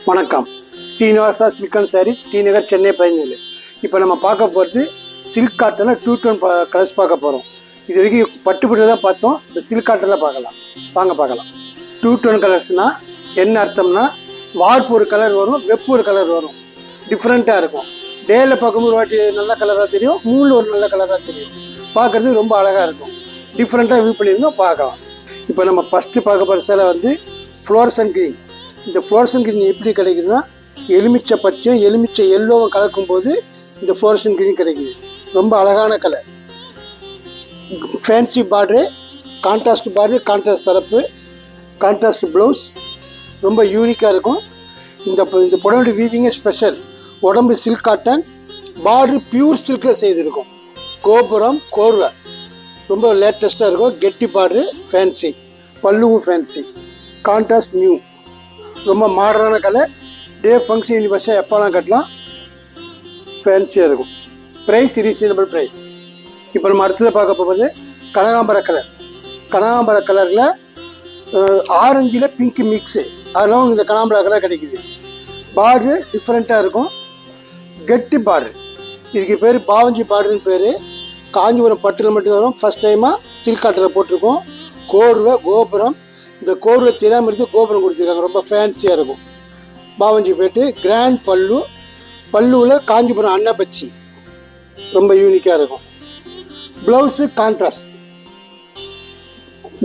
வணக்கம். Srinivasa silk and sarees, Srinagar, Chennai 17. இப்போ நம்ம பார்க்க போகிறது சில்க் காட்டனில் 2 டோன் கலர்ஸ் பார்க்க போகிறோம். இது வரைக்கும் பட்டு தான் பார்த்தோம். இந்த சில்க் காட்டனில் பார்க்கலாம். வாங்க பார்க்கலாம். 2 டோன் கலர்ஸ்னால் என்ன அர்த்தம்னா, வார்ப்பு ஒரு கலர் வரும், வெப்பு ஒரு கலர் வரும். டிஃப்ரெண்ட்டாக இருக்கும். டேயில் பார்க்கும்போது ஒரு வாட்டி நல்ல கலராக தெரியும், மூணில் ஒரு நல்ல கலராக தெரியும். பார்க்குறதுக்கு ரொம்ப அழகாக இருக்கும். டிஃப்ரெண்ட்டாக வியூ பண்ணியிருந்தோம், பார்க்கலாம். இப்போ நம்ம ஃபஸ்ட்டு பார்க்க போகிற சேலை வந்து ஃப்ளோரசன்ட் க்ரீன். இந்த ஃப்ளோரசன்ட் க்ரீன் எப்படி கிடைக்குதுன்னா, எலுமிச்சை பச்சையும் எலுமிச்சை எல்லோவும் கலக்கும்போது இந்த ஃப்ளோரசன்ட் க்ரீன் கிடைக்குது. ரொம்ப அழகான colour. Fancy border, contrast border, contrast தரப்பு, கான்ட்ராஸ்ட் ப்ளவுஸ், ரொம்ப யூனிக்காக இருக்கும். இந்த புடவை வீவிங்கே ஸ்பெஷல். உடம்பு சில்க் காட்டன், பார்டரு பியூர் சில்கில் செய்திருக்கும். கோபுரம் கோர்வை ரொம்ப லேட்டஸ்ட்டாக இருக்கும். கெட்டி பார்டரு, ஃபேன்சி பல்லுவும் ஃபேன்சி, கான்ட்ராஸ்ட் நியூ, ரொம்ப மாடர்னான கலர். டே ஃபங்க்ஷன் யூனிவர்ஸாக எப்போலாம் கட்டலாம், ஃபேன்சியாக இருக்கும். Price reasonable price. இப்போ நம்ம அடுத்ததை பார்க்க போகிறது கனகாம்பர கலர். கனகாம்பர கலரில் ஆரஞ்சில் பிங்க் மிக்ஸு, அதெல்லாம் இந்த கனகாம்பர கலர் கிடைக்குது. பார்டரு டிஃப்ரெண்ட்டாக இருக்கும். கெட்டி பார்டரு, இதுக்கு பேர் பாவஞ்சி பார்டருன்னு பேர். காஞ்சிபுரம் பட்டில் மட்டும் வரும். ஃபஸ்ட் டைமாக சில்க் காட்டில் போட்டிருக்கோம். கோர்வை கோபுரம், இந்த கோர்வை தெரியாமல் இருந்து கோபுரம் கொடுத்துருக்காங்க. ரொம்ப ஃபேன்சியாக இருக்கும். பாவஞ்சி போய்ட்டு கிராண்ட் பல்லு, பல்லுவில் காஞ்சிபுரம் அன்னப்பச்சி, ரொம்ப யூனிக்காக இருக்கும். ப்ளவுஸு கான்ட்ராஸ்ட்,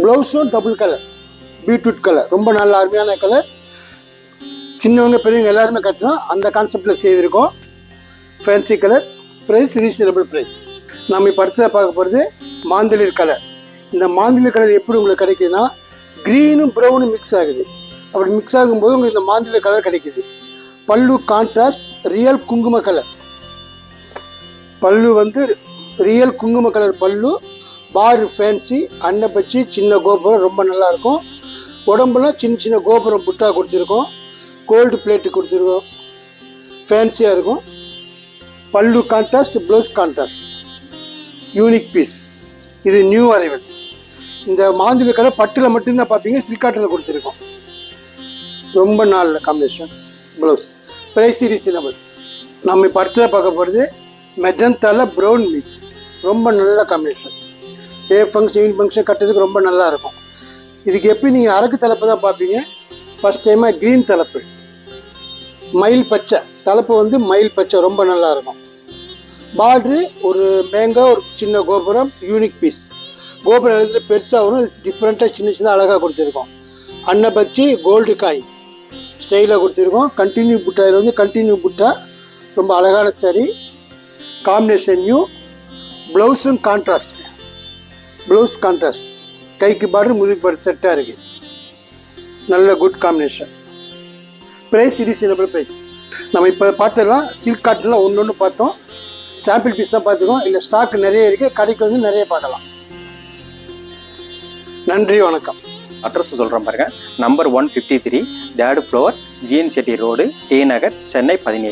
ப்ளவுஸும் டபுள் கலர், பீட்ரூட் கலர், ரொம்ப நல்ல அருமையான கலர். சின்னவங்க பெரியவங்க எல்லாருமே கட்டலாம். அந்த கான்செப்டில் செய்திருக்கோம். Fancy colour. Price reasonable price. நம்ம இப்போ அடுத்ததை பார்க்க போகிறது மாந்தளிர் கலர். இந்த மாந்தளிர் கலர் எப்படி உங்களுக்கு கிடைக்குதுன்னா, க்ரீனும் ப்ரௌனும் மிக்ஸ் ஆகுது. அப்படி மிக்ஸ் ஆகும்போது உங்களுக்கு இந்த மாந்தளிர் கலர் கிடைக்குது. பல்லு கான்ட்ராஸ்ட், ரியல் குங்கும கலர். பல்லு வந்து ரியல் குங்கும கலர் பல்லு. பார் ஃபேன்சி, அன்னப்பச்சி, சின்ன கோபுரம், ரொம்ப நல்லாயிருக்கும். உடம்புல சின்ன சின்ன கோபுரம் புட்டா கொடுத்துருக்கோம். கோல்டு பிளேட்டு கொடுத்துருக்கோம். ஃபேன்சியாக இருக்கும். பல்லு contrast, blouse contrast, unique piece. இது நியூ அரைவல். இந்த மாந்தளிர் கலர் பட்டில் மட்டும்தான் பார்ப்பீங்க, சில்காட்டில் கொடுத்துருக்கோம். ரொம்ப நல்ல காம்பினேஷன். ப்ளவுஸ். Price reasonable. நம்ம இப்போ அடுத்ததாக பார்க்க போகிறது மெஜந்தாவில் ப்ரௌன் மிக்ஸ். ரொம்ப நல்ல combination. Day function evening function கட்டுறதுக்கு ரொம்ப நல்லா இருக்கும். இதுக்கு எப்படி நீங்கள் அரக்கு தலைப்பு தான் பார்ப்பீங்க. ஃபஸ்ட் டைமாக க்ரீன் தலைப்பு, மயில் பச்சை தலைப்பு வந்து மயில் பச்சை, ரொம்ப நல்லாயிருக்கும். பார்ட்ரு ஒரு மேங்கா, ஒரு சின்ன கோபுரம், யூனிக் பீஸ். கோபுரம் இடத்துல பெருசாக வரும், டிஃப்ரெண்ட்டாக சின்ன சின்ன அழகாக கொடுத்துருக்கோம். அன்னப்பச்சி கோல்டு காய் ஸ்டைலாக கொடுத்துருக்கோம். கண்டினியூ புட்டாயில் வந்து கண்டினியூ புட்டா, ரொம்ப அழகான சாரி. Combination new. ப்ளவுஸும் கான்ட்ராஸ்ட், ப்ளவுஸ் கான்ட்ராஸ்ட், கைக்கு பார்டர் முதுகு பார்டர் செட்டாக இருக்குது. நல்ல good combination. Price reasonable price. நம்ம இப்போ பார்த்ததெல்லாம் சில்க் காட்டனில் ஒன்று பார்த்தோம். சாம்பிள் பீஸ் தான் பார்த்துக்கோம். இல்லை ஸ்டாக் நிறைய இருக்குது, கடைக்கு வந்து நிறைய பார்க்கலாம். நன்றி, வணக்கம். அட்ரஸ் சொல்கிறேன் பாருங்க. Number 153, 3rd floor, GN Chetty road, T Nagar, Chennai 17.